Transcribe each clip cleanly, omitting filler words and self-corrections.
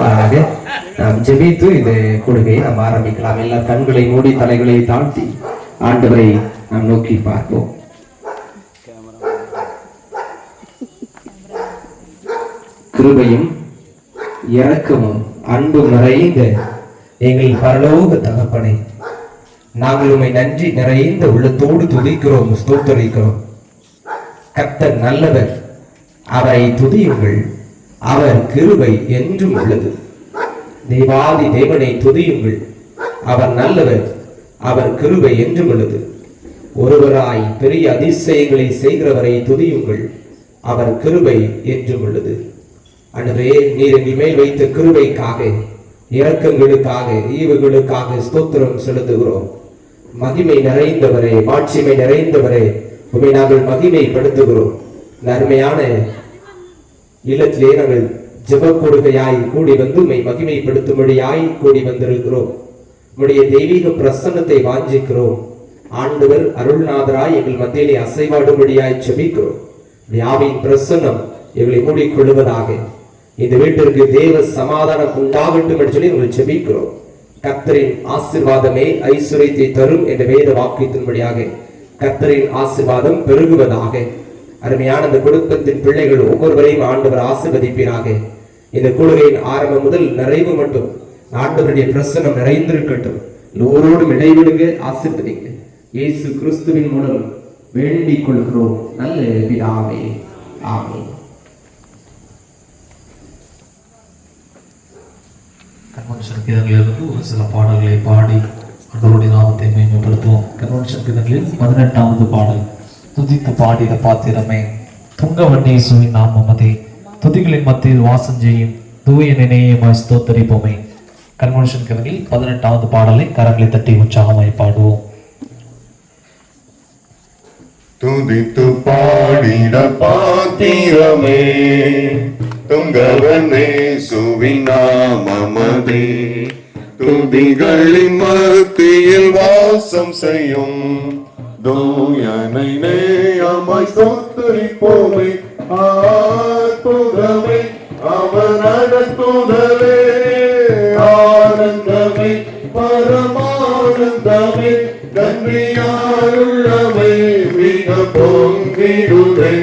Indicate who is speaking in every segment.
Speaker 1: கொடுப்பாராக. நாம் ஜெபித்து இந்த கொடுகையை நாம் ஆரம்பிக்கலாம். எல்லா கண்களை மூடி தலைகளை தாழ்த்தி ஆண்டவரை நாம் நோக்கி பார்ப்போம். கிருபையும் இரக்கமும் அன்பும் நிறைந்த எங்கள் பரலோக தகப்பனே, நாங்கள் உம்மை நன்றி நிறைந்த உள்ளத்தோடு துதிக்கிறோம், ஸ்தோத்தரிக்கிறோம். கர்த்தர் நல்லவர், அவரை துதியுங்கள், அவர் கிருபை என்றும் உள்ளது. தேவாதி தேவனை துதியுங்கள், அவர் நல்லவர், அவர் கிருபை என்றும் உள்ளது. ஒருவராய் பெரிய அதிசயங்களை செய்கிறவரை துதியுங்கள், அவர் கிருபை என்றும் உள்ளது. ஆண்டவரே, நீர் எங்கள் மேல் வைத்த கிருபைக்காக, இரக்கங்களுக்காக, ஈவுகளுக்காக ஸ்தோத்திரம் செலுத்துகிறோம். மகிமை நிறைந்தவரே, மாட்சிமை நிறைந்தவரே, உம்மை நாங்கள் மகிமைப்படுத்துகிறோம். அருமையான இல்லத்திலே நாங்கள் ஜெப கொடுகையாய் கூடி வந்து உம்மை மகிமைப்படுத்தும்படியாய் கூடி வந்திருக்கிறோம். உம்முடைய தெய்வீக பிரசன்னத்தை வாஞ்சிக்கிறோம். ஆண்டவர் அருள்நாதராய் எங்கள் மத்தியிலே அசைவாடும்படியாய் ஜெபிக்கிறோம். ஆவியின் பிரசன்னம் எங்களை மூடிக்கொள்வதாக. இந்த வீட்டிற்கு தேவ சமாதானம் உண்டாகட்டும் என்று சொல்லி உங்களை ஜெபிக்கிறோம். கர்த்தரின் ஆசீர்வாதமே ஐஸ்வரியத்தை தரும் என்ற வேத வாக்கியத்தின்படியாக கர்த்தரின் ஆசீர்வாதம் பெருகுவதாக. அருமையான இந்த குடும்பத்தின் பிள்ளைகள் ஒவ்வொருவரையும் ஆண்டவர் ஆசீர்வதிப்பீராக. இந்த கூடுகையின் ஆரம்பம் முதல் நிறைவு மட்டும் ஆண்டவருடைய பிரசன்னம் நிறைந்திருக்கட்டும். எல்லோரோடும் இடைவிடுங்க, ஆசீர்வதிங்க. இயேசு கிறிஸ்துவின் மூலம் வேண்டிக் கொள்கிறோம் நல்ல பிதாவே, ஆமென்.
Speaker 2: கன்வென்ஷன் கீதங்களிலிருந்து ஒரு சில பாடல்களை பாடி ஆண்டவருடைய நாமத்தை மேம்படுத்துவோம். கன்வென்ஷன் கீதங்களில் 18வது பாடல். துதித்து பாடிட பாத்திரமே, துங்கவன்னேசுவின் நாமமதே, துதிகளின் மத்தியில் வாசம் செய்யும் தூய நினையமாய் ஸ்தோத்தரிப்போமே. கன்வென்ஷன் கீதங்களில் 18வது பாடலை கரங்களை தட்டி உற்சாகமாய் பாடுவோம்.
Speaker 3: துதித்து பாடிட பாத்திரமே, துங்கவன்னேசுவின் நாமமதே, துதிகளின் மத்தியில் வாசம் செய்யும் தூயனை நேயமாய் ஸ்தோத்தரிப்போமே. ஆத்துதமே அவர் நடத்துதலே, ஆனந்தமே பரமானந்தமே, நன்றியாயுள்ளவை மிக பொங்கிடுதே.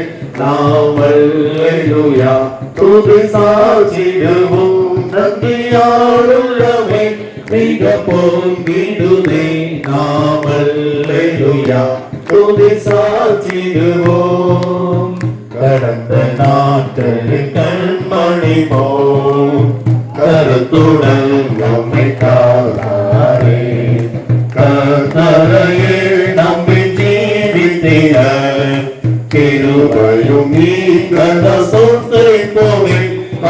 Speaker 3: நாம் அல்லேலூயா துதி சாட்சிடுவோம், நன்றியாயுள்ளவை மிக பொங்கிடுதே. நாம் அல்லேலூயா துதி சாட்சிடுவோம். கடந்த நாட்களில் கண்மணி போல் கருத்துடன் நம்மை காத்தாரே, கர்த்தரையே நம்பி ஜீவித்திட கிருபையும் நீங்கத ஸ்தோத்திரிப்போமே.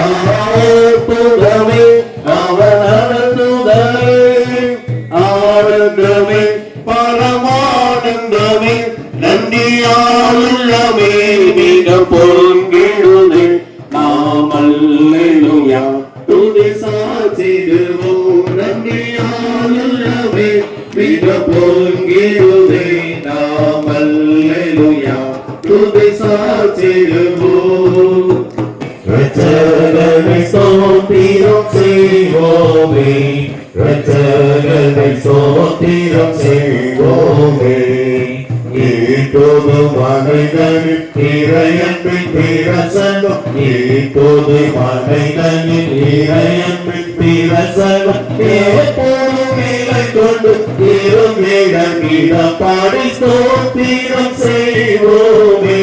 Speaker 3: ஆத்துதமே அவர் நடத்துதலே, ஆனந்தமே பரமானந்தமே, நன்றியாலுள்ளமே மிக பொங்கிடுதே. நாம் அல்லேலூயா துதி சாட்சிடுவோம், நன்றியாலுள்ளமே மிக பொங்கிடுதே. நாம் அல்லேலூயா துதி சாட்சிடுவோம். இரட்சகனை ஸ்தோத்திரம் செய்வோமே, இரட்சகனை ஸ்தோத்திரம் செய்வோமே. இப்போது மனிதனின் இறையன்பின் பிரசங்கம், இப்போது மனிதனின் இறையன்பின் பிரசங்கம் எப்போதும் நிலை கொண்டு இருமிடம் பாடி ஸ்தோத்திரம் செய்வோமே.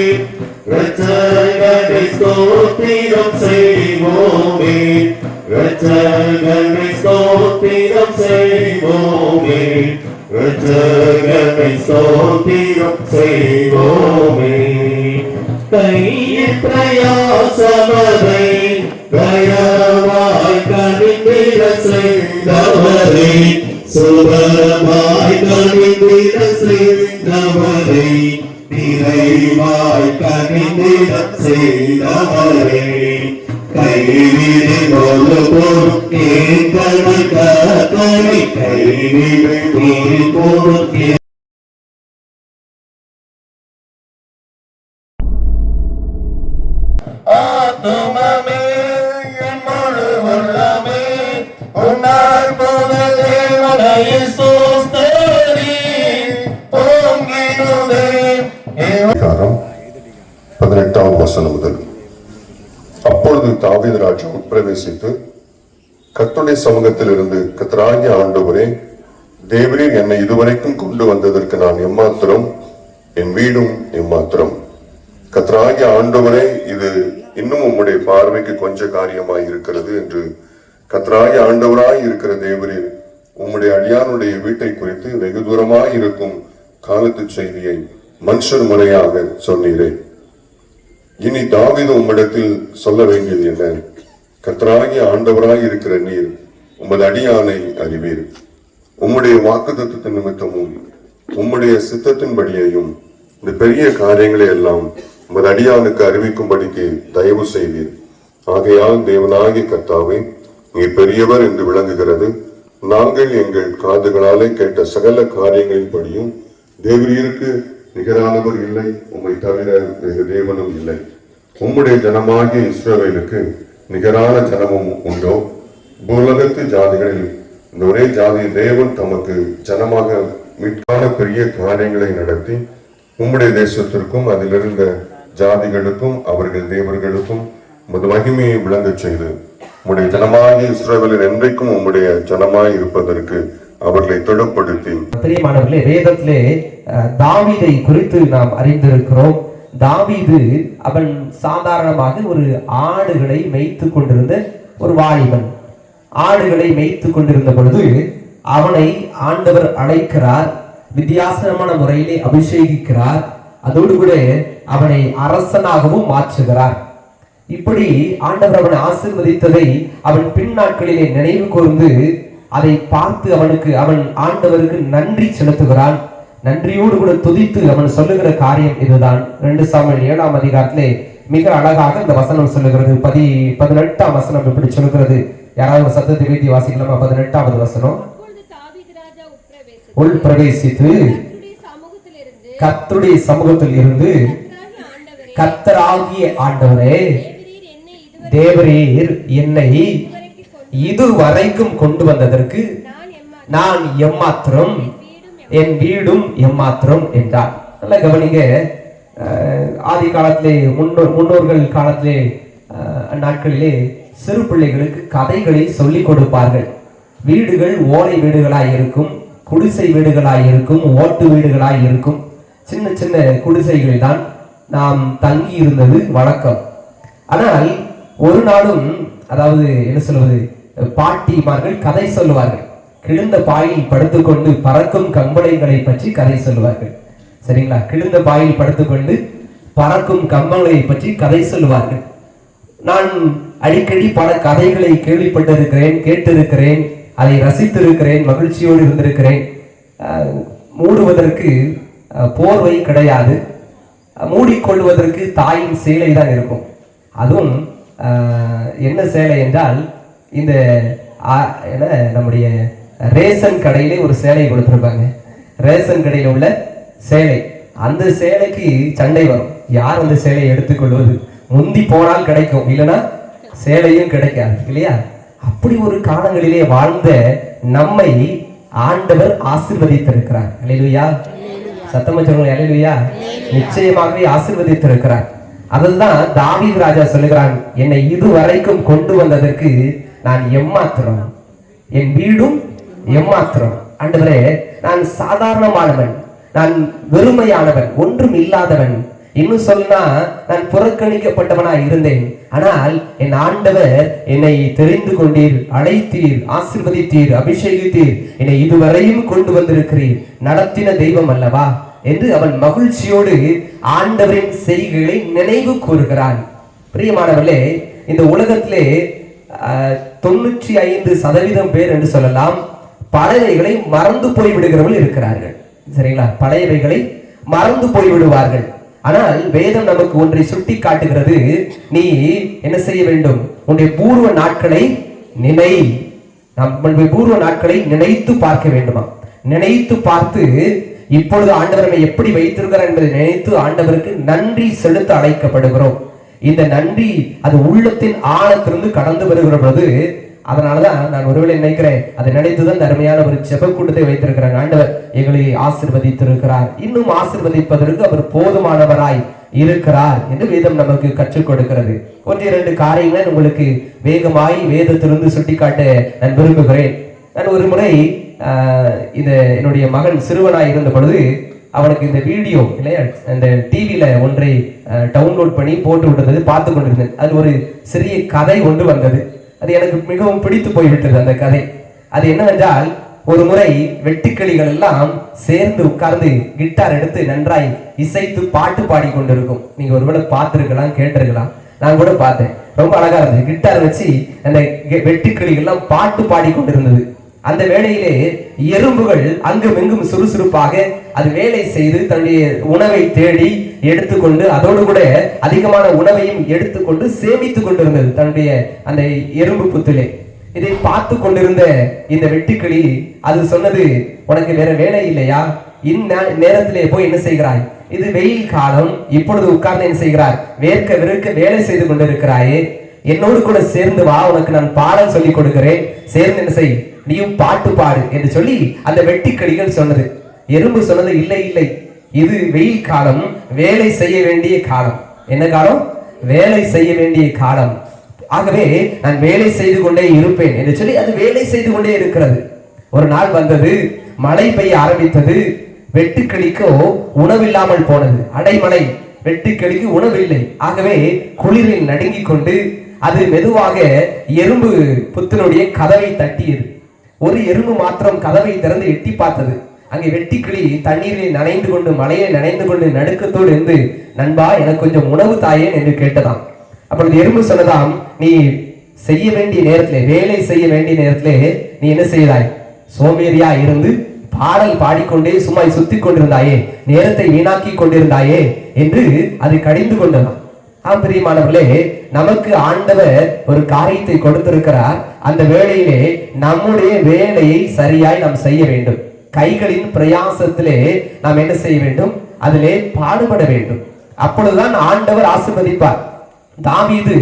Speaker 3: இரட்சகனை ஸ்தோத்திரம் செய்வோமே, இரட்சகனை ஸ்தோத்திரம் செய்வோமே, இரட்சகனை ஸ்தோத்திரம் செய்வோமே. கையின் பிரயாசமதை தயவாய் கனிந்திட செய்தவரே, சுபமாய் கனிந்திட செய்தவரே, நிறைவாய் கனிந்திட செய்தவரே. கைவினை ஒரு பொருள் கணக்கை, கைவினை ஒரு பொருள். ஆத்துமமே என் முழு உள்ளமே,
Speaker 4: அதிகாரம் 18ஆம் வசனம் முதல். அப்பொழுது தாவீது ராஜா உட்பிரவேசித்து கர்த்தருடைய சமூகத்தில் இருந்து, கர்த்தராகிய ஆண்டவரே, தேவரீர் என்னை இதுவரைக்கும் கொண்டு வந்ததற்கு நான் எம்மாத்திரம், என் வீடும் எம்மாத்திரம். கர்த்தராகிய ஆண்டவரே, இது இன்னும் உம்முடைய பார்வைக்கு கொஞ்ச காரியமாய் இருக்கிறது என்று கர்த்தராகிய ஆண்டவராய் இருக்கிற தேவரீர் உம்முடைய அடியானுடைய வீட்டை குறித்து வெகு தூரமாய் இருக்கும் காலத்து செய்தியை மனுஷர் முறையாக சொன்னீரே. இனி தாவீது உம்மிடத்தில் சொல்ல வேண்டியது என்ன? கர்த்தராகிய ஆண்டவராய் இருக்கிற நீர் உமது அடியானை அறிவீர். உம்முடைய வாக்குத்தத்தத்தின் நிமித்தமும் உம்முடைய சித்தத்தின்படியையும் இந்த பெரிய காரியங்களை எல்லாம் உமது அடியானுக்கு அறிவிக்கும்படிக்கு தயவு செய்வீர். ஆகையால் தேவனாகிய கர்த்தாவே, நீர் பெரியவர் என்று விளங்குகிறது. நாங்கள் எங்கள் காதுகளாலே கேட்ட சகல காரியங்களின்படியும் தேவரீருக்கு நிகரானவர் இல்லை, உம்மை தவிர வேறு தேவனும் இல்லை. உம்முடைய ஜனமாகிய இஸ்ரவேலுக்கு நிகரான ஜனமும் உண்டோ? பூலகத்து ஜாதிகளில் இந்த ஒரே ஜாதி தேவன் தமக்கு ஜனமாக மீட்கான பெரிய காரியங்களை நடத்தி உம்முடைய தேசத்திற்கும் அதிலிருந்த ஜாதிகளுக்கும் அவர்கள் தேவர்களுக்கும் உமது மகிமையை விளங்கச் செய்து உம்முடைய ஜனமாகிய இஸ்ரவேலில் என்றைக்கும் உம்முடைய ஜனமாய் இருப்பதற்கு அவர்களை தொடர்படுத்தி.
Speaker 1: பிரியமானவர்களே, வேதத்திலே தாவீதை குறித்து நாம் அறிந்திருக்கிறோம். தாவீது அவன் சாதாரணமாக ஒரு ஆடுகளை மேய்த்து கொண்டிருந்த ஒரு வாலிபன். ஆடுகளை மேய்த்து கொண்டிருந்த பொழுது அவனை ஆண்டவர் அழைக்கிறார், வித்தியாசமான முறையிலே அபிஷேகிக்கிறார், அதோடு கூட அவனை அரசனாகவும் மாற்றுகிறார். இப்படி ஆண்டவர் அவனை ஆசீர்வதித்ததை அவன் பின் நாட்களிலே நினைவு கூர்ந்து அதை பார்த்து அவன் ஆண்டவருக்கு நன்றி செலுத்துகிறான். நன்றியோடு கூட துதித்து அவன் சொல்லுகிற காரியம் இதுதான். 2 சாமுவேல் 7ஆம் அதிகாரத்திலே மிக அழகாக இந்த வசனம் சொல்லுகிறது. 18ஆம் வசனம் இப்படி சொல்லுகிறது. யாராவது சத்தத்தை வீட்டி வாசிக்கலாமா? 18வது வசனம். உள் பிரவேசித்து கர்த்தருடைய சமூகத்தில் இருந்து, கர்த்தராகிய ஆண்டவரே, தேவரீர் என்னை இதுவரைக்கும் கொண்டு வந்ததற்கு நான் எம்மாத்திரம், என் வீடும் எம்மாத்திரம் என்றார். நல்ல கவனிங்க. ஆதி காலத்திலே முன்னோர்கள் காலத்திலே நாட்களிலே சிறு பிள்ளைகளுக்கு கதைகளை சொல்லிக் கொடுப்பார்கள். வீடுகள் ஓலை வீடுகளாய் இருக்கும், குடிசை வீடுகளாய் இருக்கும், ஓட்டு வீடுகளாய் இருக்கும். சின்ன சின்ன குடிசைகளில் தான் நாம் தங்கி இருந்தது வழக்கம். ஆனால் ஒரு நாளும், அதாவது என்ன சொல்வது, பாட்டிமார்கள் கதை சொல்லுவார்கள். கிழிந்த பாயில் படுத்துக்கொண்டு பறக்கும் கம்பளைகளை பற்றி கதை சொல்லுவார்கள். சரிங்களா? கிழிந்த பாயில் படுத்துக்கொண்டு பறக்கும் கம்பங்களை பற்றி கதை சொல்லுவார்கள். நான் அடிக்கடி பல கதைகளை கேள்விப்பட்டிருக்கிறேன், கேட்டிருக்கிறேன், அதை ரசித்திருக்கிறேன், மகிழ்ச்சியோடு இருந்திருக்கிறேன். மூடுவதற்கு போர்வை கிடையாது, மூடிக்கொள்வதற்கு தாயின் சேலை தான் இருக்கும். அதுவும் என்ன சேலை என்றால், இந்த நம்முடைய ரேஷன் கடையிலே ஒரு சேலை கொடுத்துருப்பாங்க. ரேஷன் கடையில் உள்ள சேலை, அந்த சேலைக்கு சண்டை வரும். யார் அந்த சேலையை எடுத்துக்கொள்வது? முந்தி போனால் கிடைக்கும், இல்லைன்னா சேலையும் கிடைக்காது, இல்லையா? அப்படி ஒரு காலங்களிலே வாழ்ந்த நம்மை ஆண்டவர் ஆசீர்வதித்திருக்கிறார். அல்லேலூயா! சத்தமா சொல்லுங்க, அல்லேலூயா! நிச்சயமாகவே ஆசீர்வதித்திருக்கிறார். அதுதான் தாவீது ராஜா சொல்லுகிறான், என்னை இதுவரைக்கும் கொண்டு வந்ததற்கு நான் எம்மாத்திரம், என் வீடும் எம்மாத்திரம். ஆண்டவரே, நான் சாதாரணமானவன், நான் வெறுமையானவன், ஒன்றும் இல்லாதவன். இன்னும் சொன்னா நான் புறக்கணிக்கப்பட்டவனாய் இருந்தேன். ஆனால் என் ஆண்டவர் என்னை தெரிந்து கொண்டீர், அழைத்தீர், ஆசீர்வதித்தீர், அபிஷேகித்தீர், என்னை இதுவரையும் கொண்டு வந்திருக்கிறீர், நடத்தின தெய்வம் அல்லவா என்று அவன் மகிழ்ச்சியோடு ஆண்டவரின் செய்கைகளை நினைவு கூறுகிறான். பிரியமானவர்களே, இந்த உலகத்திலே 95% பேர் என்று சொல்லலாம் பழையவைகளை மறந்து போய்விடுகிறவர்கள் இருக்கிறார்கள். சரிங்களா? பழையவைகளை மறந்து போய்விடுவார்கள். ஆனால் வேதம் நமக்கு ஒன்றை சுட்டி காட்டுகிறது. நீ என்ன செய்ய வேண்டும்? உன்னுடைய பூர்வ நாட்களை நினை. நம்முடைய பூர்வ நாட்களை நினைத்து பார்க்க வேண்டுமா? நினைத்து பார்த்து இப்பொழுது ஆண்டவரை எப்படி வைத்திருக்கிறார் என்பதை நினைத்து ஆண்டவருக்கு நன்றி செலுத்த அழைக்கப்படுகிறோம். இந்த நன்றி அது உள்ளத்தின் ஆழத்திலிருந்து கடந்து வருகிற பொழுது அதனாலதான் நான் ஒருவேளை நினைக்கிறேன், அதை நினைத்துதான் அருமையான ஒரு ஜெப கூட்டத்தை வைத்திருக்கிறார். ஆண்டவர் எங்களை ஆசீர்வதித்திருக்கிறார், இன்னும் ஆசீர்வதிப்பதற்கு அவர் போதுமானவராய் இருக்கிறார் என்று வேதம் நமக்கு கற்றுக் கொடுக்கிறது. 1-2 காரியங்களை உங்களுக்கு வேகமாய் வேதத்திலிருந்து சுட்டிக்காட்ட நான் விரும்புகிறேன். நான் ஒரு முறை என்னுடைய மகன் சிறுவனாய் இருந்த பொழுது அவனுக்கு இந்த வீடியோ இல்லையா, அந்த டிவியில ஒன்றை டவுன்லோட் பண்ணி போட்டு விட்டது பார்த்து கொண்டிருந்தேன். அது ஒரு சிறிய கதை ஒன்று வந்தது. அது எனக்கு மிகவும் பிடித்து போய்விட்டது அந்த கதை. அது என்னவென்றால், ஒரு முறை வெட்டுக்கிளிகள் எல்லாம் சேர்ந்து உட்கார்ந்து கிட்டார் எடுத்து நன்றாய் இசைத்து பாட்டு பாடி கொண்டிருக்கும். நீங்க ஒருவேளை பார்த்திருக்கலாம், கேட்டிருக்கலாம். நான் கூட பார்த்தேன். ரொம்ப அழகா இருந்தது. கிட்டார் வச்சு அந்த வெட்டுக்கிளிகள் எல்லாம் பாட்டு பாடி கொண்டிருந்தது. அந்த வேளையிலே எறும்புகள் அங்கும் எங்கும் சுறுசுறுப்பாக அது வேலை செய்து தன்னுடைய உணவை தேடி எடுத்துக்கொண்டு அதோடு கூட அதிகமான உணவையும் எடுத்துக்கொண்டு சேமித்துக் கொண்டிருந்தது தன்னுடைய அந்த எறும்பு புத்திலே. இதை பார்த்து கொண்டிருந்த இந்த வெட்டுக்கிளி அது சொன்னது, உனக்கு வேற வேலை இல்லையா? இந்நேரத்திலே போய் என்ன செய்கிறாய்? இது வெயில் காலம், இப்பொழுது உட்கார்ந்து என்ன செய்கிறாய்? வேர்க்க விருக்க வேலை செய்து கொண்டிருக்கிறாயே, என்னோடு கூட சேர்ந்து வா, உனக்கு நான் பாடம் சொல்லிக் கொடுக்கிறேன், சேர்ந்து என்ன செய், நீயும் பாட்டு பாடு என்று சொல்லி அந்த வெட்டுக்கிளிகள் சொன்னது. எறும்பு சொன்னது, இல்லை இல்லை, இது வெயில் காலம், வேலை செய்ய வேண்டிய காலம். என்ன காலம்? வேலை செய்ய வேண்டிய காலம். ஆகவே நான் வேலை செய்து கொண்டே இருப்பேன் என்று சொல்லி அது வேலை செய்து கொண்டே இருக்கிறது. ஒரு நாள் வந்தது, மழை பெய்ய ஆரம்பித்தது. வெட்டுக்கிளிக்கோ உணவில்லாமல் போனது. அடைமழை, வெட்டுக்கிளிக்கு உணவில்லை. ஆகவே குளிரில் நடுங்கிக் கொண்டு அது மெதுவாக எறும்பு புத்தினுடைய கதவை தட்டியது. ஒரு எறும்பு மாத்திரம் கதவை திறந்து எட்டி பார்த்தது. அங்கே வெட்டுக்கிளி தண்ணீரில் நனைந்து கொண்டு மழையை நனைந்து கொண்டு நடுக்கத்தோடு இருந்து, நண்பா எனக்கு கொஞ்சம் உணவு தாயேன் என்று கேட்டதாம். அப்பொழுது எறும்பு சொன்னதாம், நீ செய்ய வேண்டிய நேரத்திலே, வேலை செய்ய வேண்டிய நேரத்திலே நீ என்ன செய்தாய்? சோம்பேறியா இருந்து பாடல் பாடிக்கொண்டே சும்மா சுத்தி கொண்டிருந்தாயே, நேரத்தை வீணாக்கி கொண்டிருந்தாயே என்று அதை கடிந்து கொண்டதாம். பிரியமானவர்களே, நமக்கு ஆண்டவர் ஒரு காரியத்தை கொடுத்திருக்கிறார். அந்த வேளையிலே நம்முடைய வேலையை சரியாய் நாம் செய்ய வேண்டும். கைகளின் பிரயாசத்திலே நாம் என்ன செய்ய வேண்டும்? அதிலே பாடுபட வேண்டும். அப்பொழுதுதான் ஆண்டவர் ஆசீர்வதிப்பார். தாவீது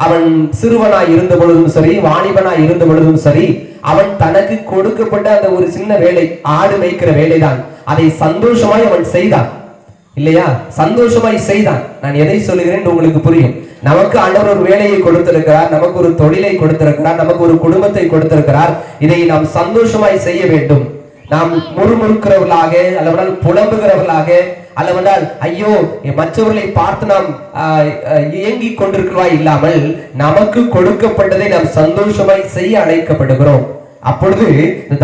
Speaker 1: அவன் சிறுவனாய் இருந்த பொழுதும் சரி, வாலிபனாய் இருந்த பொழுதும் சரி, அவன் தனக்கு கொடுக்கப்பட்ட அந்த ஒரு சின்ன வேலை, ஆடு மேய்க்கிற வேலைதான், அதை சந்தோஷமாய் அவன் செய்தான். இல்லையா? சந்தோஷமாய் செய்தான். நான் எதை சொல்லுகிறேன் உங்களுக்கு புரியும். நமக்கு ஆண்டவர் ஒரு வேலையை கொடுத்திருக்கிறார், நமக்கு ஒரு தொழிலை கொடுத்திருக்கிறார், நமக்கு ஒரு குடும்பத்தை கொடுத்திருக்கிறார். இதை நாம் சந்தோஷமாய் செய்ய வேண்டும். நாம் முறுமுறுக்கிறவர்களாக அல்லவென்றால் புலம்புகிறவர்களாக அல்லவென்றால் ஐயோ மற்றவர்களை பார்த்து நாம் இயங்கிக் கொண்டிருக்கிறவா இல்லாமல் நமக்கு கொடுக்கப்பட்டதை நாம் சந்தோஷமாய் செய்ய அழைக்கப்படுகிறோம். அப்பொழுது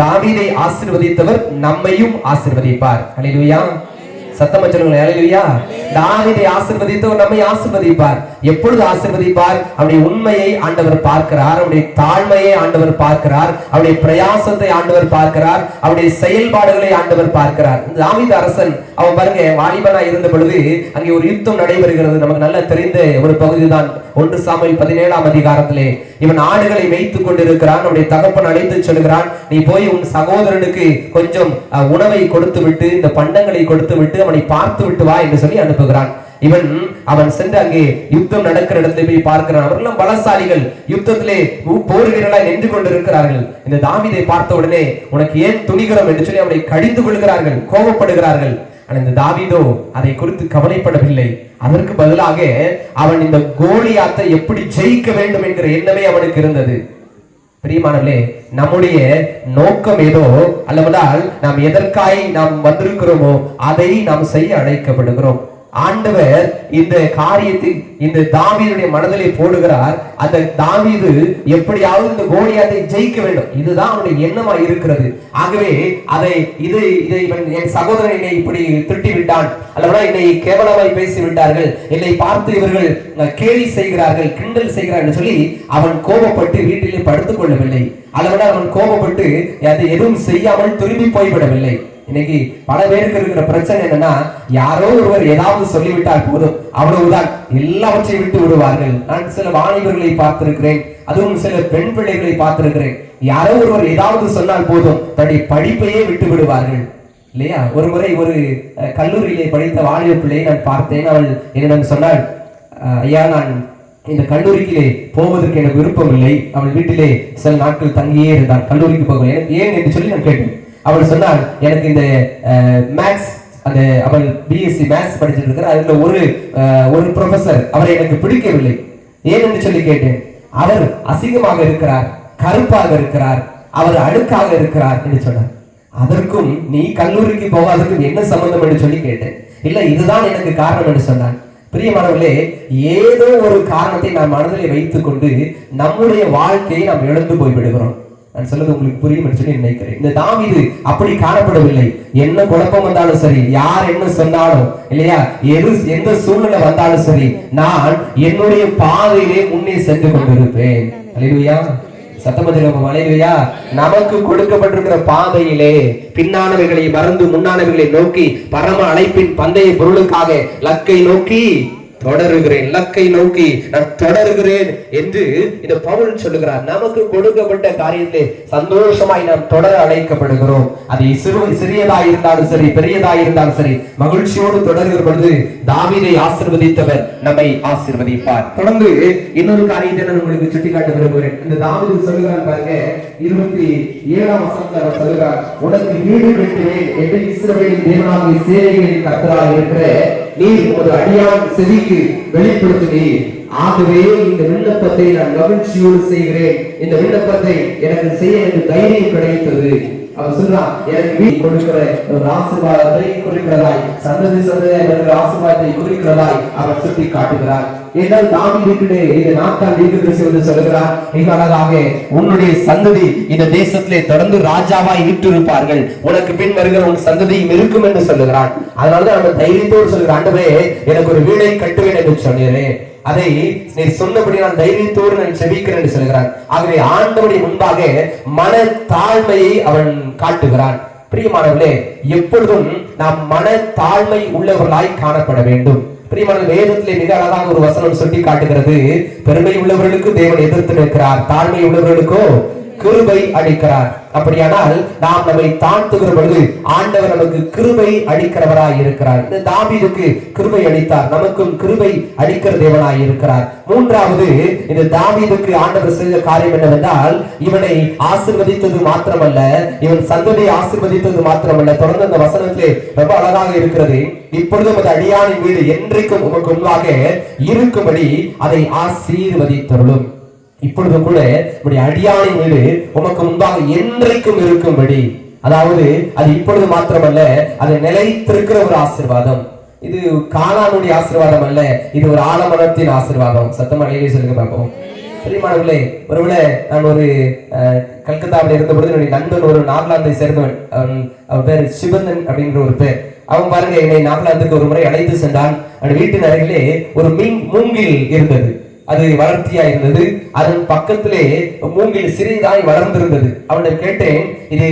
Speaker 1: தாவீதை ஆசீர்வதித்தவர் நம்மையும் ஆசீர்வதிப்பார். அல்லேலூயா. சத்தமா சொல்லுங்களேன், அல்லேலூயா. தாவீதை ஆசீர்வதித்தவர் நம்மை ஆசீர்வதிப்பார். எப்பொழுது ஆசீர்வதிப்பார்? அவருடைய உண்மையை ஆண்டவர் பார்க்கிறார், அவருடைய தாழ்மையை ஆண்டவர் பார்க்கிறார், அவருடைய பிரயாசத்தை ஆண்டவர் பார்க்கிறார், அவருடைய செயல்பாடுகளை ஆண்டவர் பார்க்கிறார். தாவீது அரசன் அவன் பாருங்க, வாலிபனா இருந்த பொழுது அங்கே ஒரு யுத்தம் நடைபெறுகிறது. நமக்கு நல்லா தெரிந்த ஒரு பகுதி தான் 1 சாமுவேல் 17ஆம் அதிகாரத்திலே. இவன் ஆடுகளை மேய்த்துக் கொண்டிருக்கிறான். அவருடைய தகப்பன் அழைத்து சொல்கிறான், நீ போய் உன் சகோதரனுக்கு கொஞ்சம் உணவை கொடுத்து விட்டு, இந்த பண்டங்களை கொடுத்து விட்டு அவனை பார்த்து விட்டு வா என்று சொல்லி அனுப்புகிறான். அவன் சென்று அங்கே யுத்தம் நடக்கிற இடத்துல போய் பார்க்கிறான். அவர்கள் பலசாலிகள், யுத்தத்திலே போர் வீரர்களாய் நின்று கொண்டிருக்கிறார்கள். இந்த தாவீதை பார்த்த உடனே உனக்கு ஏன் துணிகரம் என்று சொல்லி அவனை கடிந்து கொள்கிறார்கள், கோபப்படுகிறார்கள். ஆனால் இந்த தாவீதோ அதை குறித்து கவலைப்படவில்லை. அதற்கு பதிலாக அவன் இந்த கோலியாத்தை எப்படி ஜெயிக்க வேண்டும் என்கிற எண்ணமே அவனுக்கு இருந்தது. பிரியமானவர்களே, நம்முடைய நோக்கம் ஏதோ அல்லவென்றால் நாம் எதற்காய் நாம் வந்திருக்கிறோமோ அதை நாம் செய்ய அழைக்கப்படுகிறோம். ஆண்டவர் இந்த காரியத்தை இந்த தாவீதுடைய மனதிலே போடுகிறார். அந்த தாவீது எப்படியாவது இந்த கோலியாத்தை ஜெயிக்க வேண்டும், இதுதான் அவனுடைய எண்ணமா இருக்கிறது. ஆகவே இதை என் சகோதரன் என்னை இப்படி திட்டி விட்டான் அல்லவா, என்னை கேவலமாய் பேசி விட்டார்கள், என்னை பார்த்து இவர்கள் கேலி செய்கிறார்கள், கிண்டல் செய்கிறார்கள் சொல்லி அவன் கோபப்பட்டு வீட்டிலே படுத்துக் கொள்ளவில்லை. அல்லவா அவன் கோபப்பட்டு அதை எதுவும் செய்யாமல் திரும்பி போய்விடவில்லை. இன்னைக்கு பல பேருக்கு இருக்கிற பிரச்சனை என்னன்னா, யாரோ ஒருவர் ஏதாவது சொல்லிவிட்டால் போதும், அவ்வளவுதான், எல்லாவற்றையும் விட்டு விடுவார்கள். நான் சில வாலிபர்களை பார்த்திருக்கிறேன், அதுவும் சில பெண் பிள்ளைகளை பார்த்திருக்கிறேன். யாரோ ஒருவர் ஏதாவது சொன்னால் போதும் தன்னுடைய படிப்பையே விட்டு விடுவார்கள். இல்லையா? ஒரு முறை ஒரு கல்லூரியிலே படித்த வாலிப பிள்ளையை நான் பார்த்தேன். அவள் என்னிடம் சொன்னாள், ஐயா நான் இந்த கல்லூரிக்கு போவதற்கு எனக்கு விருப்பம் இல்லை. அவள் வீட்டிலே சில நாட்கள் தங்கியே இருந்தாள். கல்லூரிக்கு போக ஏன் என்று சொல்லி நான் கேட்டேன். அவள் சொன்னால், எனக்கு இந்த மேக்ஸ், அந்த அவள் பிஎஸ்சி மேக்ஸ் படிச்சுட்டு இருக்கிற அதுல ஒரு ப்ரொஃபசர் அவரை எனக்கு பிடிக்கவில்லை. ஏன் என்று சொல்லி கேட்டேன். அவர் அசிங்கமாக இருக்கிறார், கருப்பாக இருக்கிறார், அவர் அழுக்காக இருக்கிறார் என்று சொன்னார். அதற்கும் நீ கல்லூரிக்கு போகாததுக்கும் என்ன சம்பந்தம் என்று சொல்லி கேட்டேன். இல்ல, இதுதான் எனக்கு காரணம் என்று சொன்னான். பிரியமானவர்களே, ஏதோ ஒரு காரணத்தை நாம் மனதிலே வைத்துக் கொண்டு நம்முடைய வாழ்க்கையை நாம் இழந்து போய்விடுகிறோம். நான் சொல்றது உங்களுக்கு புரியும் என்று சொல்லி நினைக்கிறேன். இந்த தாவீது அப்படி காணப்படவில்லை. என்ன குழப்பம் வந்தாலும் சரி, யார் என்ன சொன்னாலும் இல்லையா, எந்த சூழ்நிலை வந்தாலும் சரி, நான் என்னுடைய பாதையிலே முன்னே சென்று கொண்டிருப்பேன். அல்லேலூயா, சத்தமதிரமா, அல்லேலூயா. நமக்கு கொடுக்கப்பட்டிருக்கிற பாதையிலே பின்னானவைகளை மறந்து முன்னானவைகளை நோக்கி பரம அழைப்பின் பந்தய பொருளுக்காக லக்கை நோக்கி தொடருகிறேன், லக்கை நோக்கி நான் தொடருகிறேன் என்று இந்த பவுல் சொல்லுகிறார். நமக்கு கொடுக்கப்பட்ட காரியத்தை சந்தோஷமாய் நாம் தொடர அழைக்கப்படுகிறோம். அது சிறியதா இருந்தாலும் சரி, பெரியதா இருந்தாலும் சரி, மகிழ்ச்சியோடு தொடர்கிற பொழுது தாவீதை ஆசீர்வதித்தவர் நம்மை ஆசீர்வதிப்பார். தொடர்ந்து இன்னொரு காரியத்தை நான் உங்களுக்கு சுட்டிக்காட்ட விரும்புகிறேன். இந்த தாவீது சொல்லுகிறார் பாருங்க, 27ஆம் வசனத்துல சொல்லுகிறார், உனக்கு வீடு கட்டுவேன் என்று இஸ்ரவேலின் தேவனாகிய சேனைகளின் கர்த்தராக இருக்கிற நீர் ஒரு அடியான் செவிக்கு வெளிப்படுத்துவீர். ஆகவே இந்த விண்ணப்பத்தை நான் மகிழ்ச்சியோடு செய்கிறேன். இந்த விண்ணப்பத்தை எனக்கு செய்ய எனக்கு தைரியம் கிடைத்தது. அவர் சொல்றான், எனக்கு கொடுக்கிற ஒரு ஆசீர்வாதத்தை குறிக்கிறதாய், சந்ததி சந்ததியாக ஆசீர்வாதத்தை குறிக்கிறதாய் அவர் சுட்டி காட்டுகிறார். ஏனால் தாவீதுக்கு இந்த நாட்கள் தீர்க்கதரிசி சொல்லுகிறார், மிக அழகாக, உன்னுடைய சந்ததி இந்த தேசத்திலே தொடர்ந்து ராஜாவாய் வீற்றிருப்பார்கள், உனக்கு பின் வருகிற உன் சந்ததியும் இருக்கும் என்று சொல்லுகிறான். அதனாலதான் நம்ம தைரியத்தோடு சொல்கிறான், ஆண்டவரே எனக்கு ஒரு வீடை கட்டுவேன் என்று சொன்னேன். அதை நீ சொன்னபடி நான் தைரியத்தோடு நான் செபிக்கிறேன் என்று சொல்கிறான். ஆகவே ஆண்டவருடைய முன்பாக மன தாழ்மையை அவன் காட்டுகிறான். பிரியமானவர்களே, எப்பொழுதும் நாம் மன தாழ்மை உள்ளவர்களாய் காணப்பட வேண்டும். பிரியமான வேதத்திலே மிக அழகாக ஒரு வசனம் சொல்லி காட்டுகிறது, பெருமை உள்ளவர்களுக்கு தேவன் எதிர்த்து நிற்கிறார், தாழ்மை உள்ளவர்களுக்கோ கிருபை அளிக்கிறார். அப்படியானால் நாம் நம்மை தாழ்த்துகிற பொழுது ஆண்டவர் நமக்கு கிருபை அளிக்கிறவராய் இருக்கிறார். இந்த தாவீதுக்கு கிருபை அளித்தார், நமக்கும் கிருபை அளிக்கிற தேவனாய் இருக்கிறார். மூன்றாவது, இந்த தாவீதுக்கு ஆண்டவர் செய்த காரியம் என்னவென்றால், இவனை ஆசீர்வதித்தது மாத்திரமல்ல, இவன் சந்ததியை ஆசீர்வதித்தது மாத்திரமல்ல, தொடர்ந்து அந்த வசனத்திலே ரொம்ப அழகாக இருக்கிறது, இப்பொழுதும் அந்த அடியானின் வீடு என்றைக்கும் உமக்கு முன்பாக இருக்கும்படி அதை ஆசீர்வதித்தருளும். இப்பொழுதும் கூட நம்முடைய அடியானின் வீடு உமக்கு முன்பாக என்றைக்கும் இருக்கும்படி, அதாவது அது இப்பொழுது மாத்திரமல்ல, அது நிலைத்திருக்கிற ஒரு ஆசீர்வாதம். இது காலானுடைய ஆசீர்வாதம் அல்ல, இது ஒரு ஆலமரத்தின் ஆசீர்வாதம். சத்தமலையிலே சொல்லுங்க பார்ப்போம். பிரியமானவர்களே, ஒருவேளை நான் ஒரு கல்கத்தாவில் இருந்த பொழுது என்னுடைய நண்பன் ஒரு நாகாலாந்தை சேர்ந்தவன், அவன் பேர் சிவந்தன் அப்படிங்கிற ஒரு பேர். அவன் பாருங்க, என்னை நாகாலாந்துக்கு ஒரு முறை அழைத்து சென்றான். அவன் வீட்டின் அருகிலே ஒரு மூங்கில் இருந்தது, அது வளர்த்தியா இருந்தது. அதன் பக்கத்திலே மூங்கில் சிறிதாய் வளர்ந்திருந்தது. அவனை கேட்டேன், இது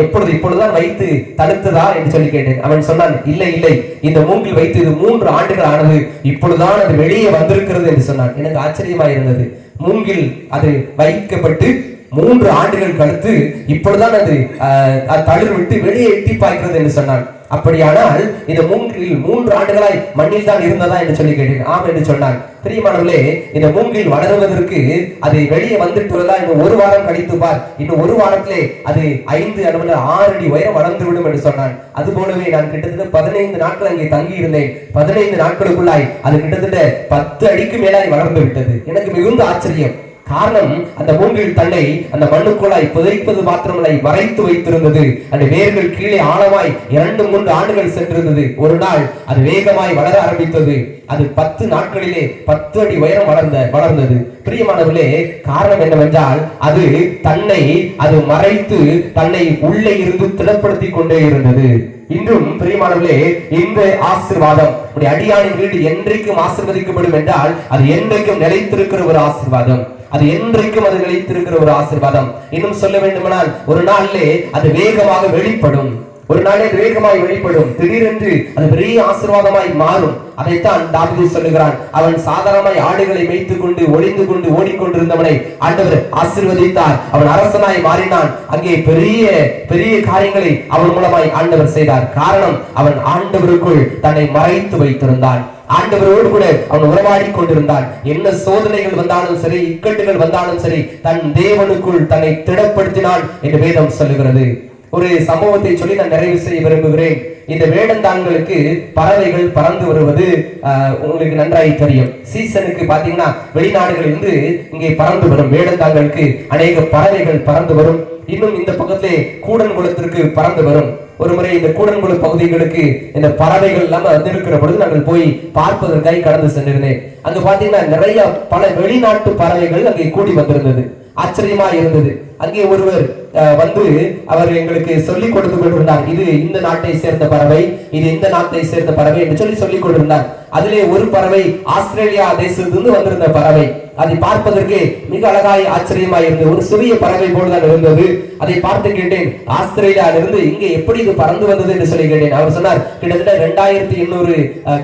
Speaker 1: இப்பொழுதுதான் வைத்து தடுத்ததா என்று சொல்லி கேட்டேன். அவன் சொன்னான், இல்லை இல்லை, இந்த மூங்கில் வைத்து இது 3 ஆண்டுகள் ஆனது, இப்பொழுதுதான் அது வெளியே வந்திருக்கிறது என்று சொன்னான். எனக்கு ஆச்சரியமா இருந்தது. மூங்கில் அது வைக்கப்பட்டு 3 ஆண்டுகள் கழித்து இப்பொழுதுதான் அது தளிர் விட்டு வெளியே எட்டி பார்க்கிறது என்று சொன்னான். அப்படியானால் இந்த மூங்கில் 3 ஆண்டுகளாய் மண்ணில் தான் இருந்ததா என்று சொல்லி கேட்டேன். ஆம் என்று சொன்னான். பிரியமானவர்களே, இந்த மூங்கில் வளருவதற்கு அது வெளியே வந்துட்டுள்ளதா, இன்னும் 1 வாரம் கழித்து பார், இன்னும் 1 வாரத்திலே அது 5 அல்லது 6 அடி உயரம் வளர்ந்து விடும் என்று சொன்னான். அது போலவே நான் கிட்டத்தட்ட 15 நாட்கள் அங்கே தங்கி இருந்தேன். 15 நாட்களுக்குள்ளாய் அது கிட்டத்தட்ட 10 அடிக்கு மேலாய் வளர்ந்து விட்டது. எனக்கு மிகுந்த ஆச்சரியம். காரணம், அந்த மூங்கில் தன்னை அந்த மண்ணுக்குள்ளாய் புதைப்பது மாத்திரமல்ல, மறைத்து வைத்திருந்தது. அந்த வேர்கள் கீழே ஆழமாய் 2-3 ஆண்டுகள் சென்றிருந்தது. ஒரு நாள் அது வேகமாய் வளர ஆரம்பித்தது. அது 10 நாட்களிலே 10 அடி உயரம் வளர்ந்தது. பிரியமானவர்களே, காரணம் என்னவென்றால், அது மறைத்து தன்னை உள்ளே இருந்து திடப்படுத்தி கொண்டே இருந்தது. இன்றும் பிரியமானவர்களே, இந்த ஆசீர்வாதம் உடைய அடியானின் வீடு என்றைக்கும் ஆசீர்வதிக்கப்படும் என்றால், அது என்றைக்கும் நிலைத்திருக்கிற ஒரு ஆசீர்வாதம், அது என்றைக்கும் அது நிலைத்திருக்கிற ஒரு ஆசீர்வாதம். இன்னும் சொல்ல வேண்டுமானால், ஒரு நாளிலே அது வேகமாக வெளிப்படும். ஒரு நாளே வேகமாய் வெளிப்படும். திடீரென்று அது பெரிய ஆசீர்வாதமாய் மாறும். அதைத்தான் தாவீது சொல்லுகிறான். அவன் சாதாரணமாய் ஆடுகளை மேய்த்துக் கொண்டு ஒளிந்து கொண்டு ஓடிக்கொண்டிருந்தவனை ஆண்டவர் ஆசீர்வதித்தார். அவன் அரசனாய் மாறினான். அங்கே பெரிய பெரிய காரியங்களை அவன் மூலமாய் ஆண்டவர் செய்தார். காரணம், அவன் ஆண்டவருக்குள் தன்னை மறைத்து வைத்திருந்தான். ஆண்டவரோடு கூட அவன் உறவாடி கொண்டிருந்தான். என்ன சோதனைகள் வந்தாலும் சரி, இக்கட்டுகள் வந்தாலும் சரி, தன் தேவனுக்குள் தன்னை திடப்படுத்தினான் என்று வேதம் சொல்லுகிறது. ஒரு சம்பவத்தை சொல்லி நான் நிறைவு செய்ய விரும்புகிறேன். இந்த வேடந்தாங்களுக்கு பறவைகள் பறந்து வருவது உங்களுக்கு நன்றாய் தெரியும். சீசனுக்கு பாத்தீங்கன்னா வெளிநாடுகளிலிருந்து இங்கே பறந்து வரும் வேடந்தாங்களுக்கு அநேக பறவைகள் பறந்து வரும். இன்னும் இந்த பக்கத்திலே கூடன்குளத்திற்கு பறந்து வரும். ஒரு முறை இந்த கூடன்குளம் பகுதிகளுக்கு இந்த பறவைகள் எல்லாம் வந்திருக்கிற பொழுது நாங்கள் போய் பார்ப்பதற்காக கடந்து சென்றிருந்தேன். அங்க பாத்தீங்கன்னா நிறைய பல வெளிநாட்டு பறவைகள் அங்கே கூடி வந்திருந்தது. ஆச்சரியமா இருந்தது. அங்கே ஒருவர் வந்து அவர் எங்களுக்கு சொல்லிக் கொடுத்து கொண்டிருந்தார். இது இந்த நாட்டை சேர்ந்த பறவை, இது இந்த நாட்டை சேர்ந்த பறவை என்று சொல்லிக் கொண்டிருந்தார். அதிலே ஒரு பறவை ஆஸ்திரேலியா தேசத்திலிருந்து வந்திருந்த பறவை. அதை பார்ப்பதற்கு மிக அழகாய் ஆச்சரியமாய் இருந்தது. ஒரு சிறிய பறவை போல்தான் இருந்தது. அதை பார்த்து கேட்டேன், ஆஸ்திரேலியாவிலிருந்து இங்கே எப்படி இது பறந்து வந்தது என்று சொல்லி கேட்டேன். அவர் சொன்னார், கிட்டத்தட்ட 2800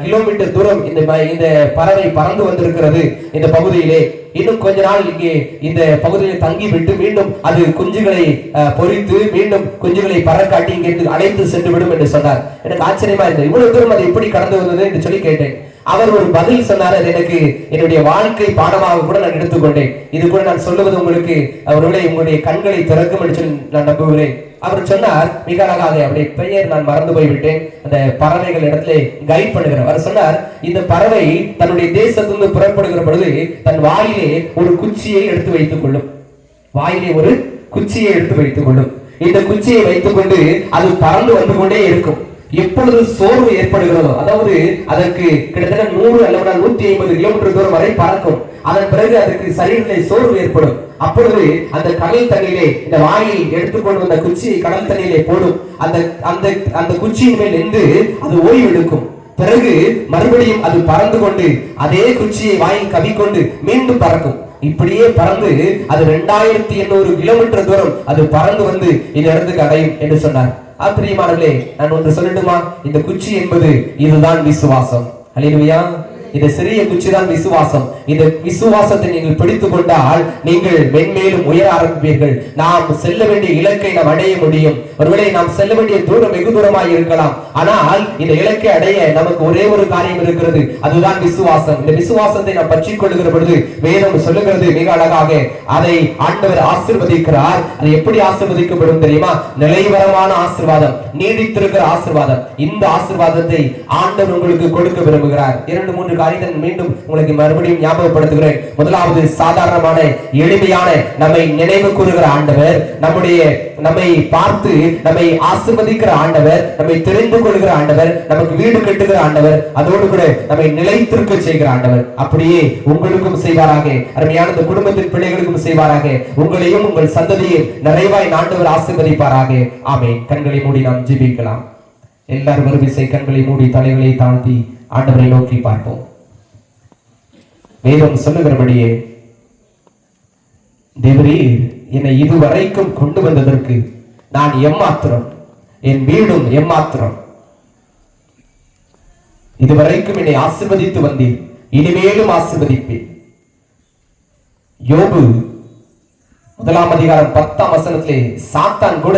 Speaker 1: கிலோமீட்டர் தூரம் இந்த பறவை பறந்து வந்திருக்கிறது இந்த பகுதியிலே. இன்னும் கொஞ்ச நாள் இங்கே இந்த பகுதியில் தங்கி விட்டு மீண்டும் அது குஞ்சுகளை பொறித்து மீண்டும் குஞ்சுகளை பறக்காட்டி இங்கிருந்து அழைத்து சென்று விடும் என்று சொன்னார். எனக்கு ஆச்சரியமா இருந்தது. இவ்வளவு தூரம் அது எப்படி கடந்து வந்தது என்று சொல்லி கேட்டேன். அவர் ஒரு பதில் சொன்னார். அது எனக்கு என்னுடைய வாழ்க்கை பாடமாக கூட நான் எடுத்துக்கொண்டேன். இது கூட நான் சொல்லுவது உங்களுக்கு ஒருவேளை உங்களுடைய கண்களை திறக்கும் என்று சொல்லி நான் நம்புகிறேன். அவர் சொன்னார் மிக அழகாக, அவருடைய பெயர் நான் மறந்து போய்விட்டேன், அந்த பறவைகள் இடத்துல கைட் பண்ணுகிறார். அவர் சொன்னார், இந்த பறவை தன்னுடைய தேசத்திலிருந்து புறப்படுகிற பொழுது தன் வாயிலே ஒரு குச்சியை எடுத்து வைத்துக் கொள்ளும். வாயிலே ஒரு குச்சியை எடுத்து வைத்துக் கொள்ளும். இந்த குச்சியை வைத்துக் கொண்டு அது பறந்து வந்து கொண்டே இருக்கும். எப்பொழுது சோர்வு ஏற்படுகிறதோ, அதாவது அதற்கு கிட்டத்தட்ட 100 அல்லது 150 கிலோமீட்டர் தூரம் வரை பறக்கும். அதன் பிறகு அதற்கு சரீரத்திலே சோர்வு ஏற்படும். அப்பொழுது அந்த கடல் தண்ணியிலே இந்த வாயில் எடுத்துக்கொண்டு வந்த குச்சியை கடல் தண்ணியிலே போடும். அந்த குச்சியின் மேல் நின்று அது ஓய்வெடுக்கும். பிறகு மறுபடியும் அது பறந்து கொண்டு அதே குச்சியை வாயில் கவிக்கொண்டு மீண்டும் பறக்கும். இப்படியே பறந்து அது 2800 கிலோமீட்டர் தூரம் அது பறந்து வந்து இந்த இடத்துக்கு அடையும் என்று சொன்னார். பிரியமானவர்களே, நான் ஒன்று சொல்லட்டுமா? இந்த குச்சி என்பது இதுதான் விசுவாசம். அல்லேலூயா. இந்த சிறிய குச்சி தான் விசுவாசம். இந்த விசுவாசத்தை நீங்கள் பிடித்துக் கொண்டால் நீங்கள் மென்மேலும் உயர ஆரம்பிப்பீர்கள். நாம் செல்ல வேண்டிய இலக்கை நாம் அடைய முடியும். ஒருவேளை நாம் செல்ல வேண்டிய தூரம் வெகு தூரமாய் இருக்கலாம். ஆனால் இந்த இலக்கை அடைய நமக்கு ஒரே ஒரு காரியம் இருக்கிறது, அதுதான் விசுவாசம். இந்த விசுவாசத்தை நாம் பற்றிக் கொள்ளுகிற பொழுது வேதம் சொல்லுகிறது மிக அழகாக, அதை ஆண்டவர் ஆசீர்வதிக்கிறார். அது எப்படி ஆசீர்வதிக்கப்படும் தெரியுமா? நிலைவரமான ஆசீர்வாதம், நீடித்திருக்கிற ஆசீர்வாதம். இந்த ஆசீர்வாதத்தை ஆண்டவர் உங்களுக்கு கொடுக்க விரும்புகிறார். 2-3 காரியத்தை மீண்டும் உங்களுக்கு மறுபடியும் ஞாபகப்படுத்துகிறேன். முதலாவது, சாதாரணமான எளிமையான நம்மை நினைவு கூறுகிற ஆண்டவர், நம்மை பார்த்து நம்மை ஆசீர்வதிக்கிற ஆண்டவர், நம்மை தெரிந்து கொள்கிற ஆண்டவர், நமக்கு வீடு கட்டுகிற ஆண்டவர், அதோடு கூட நம்மை நிலைத்திருக்க செய்கிற ஆண்டவர். அப்படியே உங்களுக்கும் செய்வாராக. அருமையான இந்த குடும்பத்தின் பிள்ளைகளுக்கும் செய்வாராக. உங்களையும் உங்கள் சந்ததியை நிறைவாய் ஆண்டவர் ஆசீர்வதிப்பாராக. ஆமென். கண்களை மூடி நாம் ஜெபிக்கலாம். எல்லாரும் ஒரு விசை கண்களை மூடி தலைகளை தாழ்த்தி ஆண்டவரை நோக்கி பார்ப்போம். வேதம் சொல்லுகிறபடியே, தேவரீர் என்னை இதுவரைக்கும் கொண்டு வந்ததற்கு நான் எம்மாத்திரம், என் வீடும் எம்மாத்திரம். இதுவரைக்கும் என்னை ஆசீர்வதித்து வந்தீர், இனிமேலும் ஆசீர்வதிப்பேன். யோபு 1 அதிகாரம் 10 வசனத்திலே சாத்தான் கூட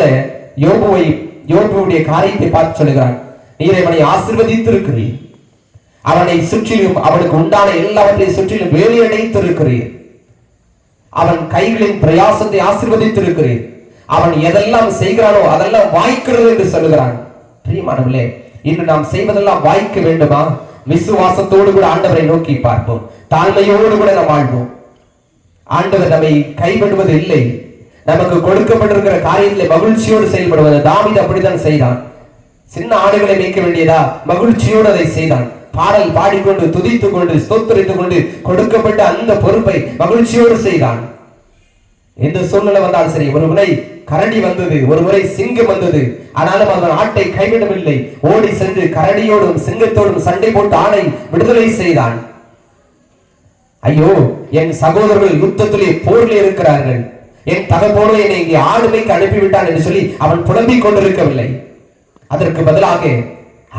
Speaker 1: யோபுடைய காரியத்தை பார்த்து சொல்லுகிறான், நீர் அவனை ஆசீர்வதித்திருக்கிறீர், அவனை சுற்றிலும் அவனுக்கு உண்டான எல்லாவற்றையும் சுற்றிலும் வேலையடைத்திருக்கிறீர், அவன் கைகளின் பிரயாசத்தை ஆசீர்வதித்திருக்கிறீர், அவன் எதெல்லாம் செய்கிறானோ அதெல்லாம் வாய்க்கிறது என்று சொல்லுகிறான். பிரியமானவர்களே, இன்று நாம் செய்வதெல்லாம் வாய்க்க வேண்டுமா? விசுவாசத்தோடு கூட ஆண்டவரை நோக்கி பார்ப்போம். தாழ்மையோடு கூட நாம் வாழ்வோம். ஆண்டவர் நம்மை கைவிடுவது இல்லை. நமக்கு கொடுக்கப்பட்டிருக்கிற காரியத்திலே மகிழ்ச்சியோடு செயல்படுவது. தாவீது அப்படித்தான் செய்தான். சின்ன ஆடுகளை மேய்க்க வேண்டியதா, மகிழ்ச்சியோடு அதை செய்தான். பாடல் பாடிக்கொண்டு துதித்துக் கொண்டு ஸ்தோத்திரித்துக் கொண்டு கொடுக்கப்பட்ட அந்த பொறுப்பை மகிழ்ச்சியோடு செய்தான். எந்த சூழ்நிலை வந்தாலும் சரி, ஒரு முறை கரடி வந்தது, ஒரு முறை சிங்கம் வந்தது, ஆனாலும் அவன் ஆட்டை கைவிடவில்லை. ஓடி சென்று கரடியோடும் சிங்கத்தோடும் சண்டை போட்டு ஆணை விடுதலை செய்தான். ஐயோ, என் சகோதரர்கள் யுத்தத்திலே போரில் இருக்கிறார்கள், என் தகப்பனோ என்னை இங்கே ஆளுமைக்கு அனுப்பிவிட்டான் என்று சொல்லி அவன் புலம்பிக் கொண்டிருக்கவில்லை. அதற்கு பதிலாக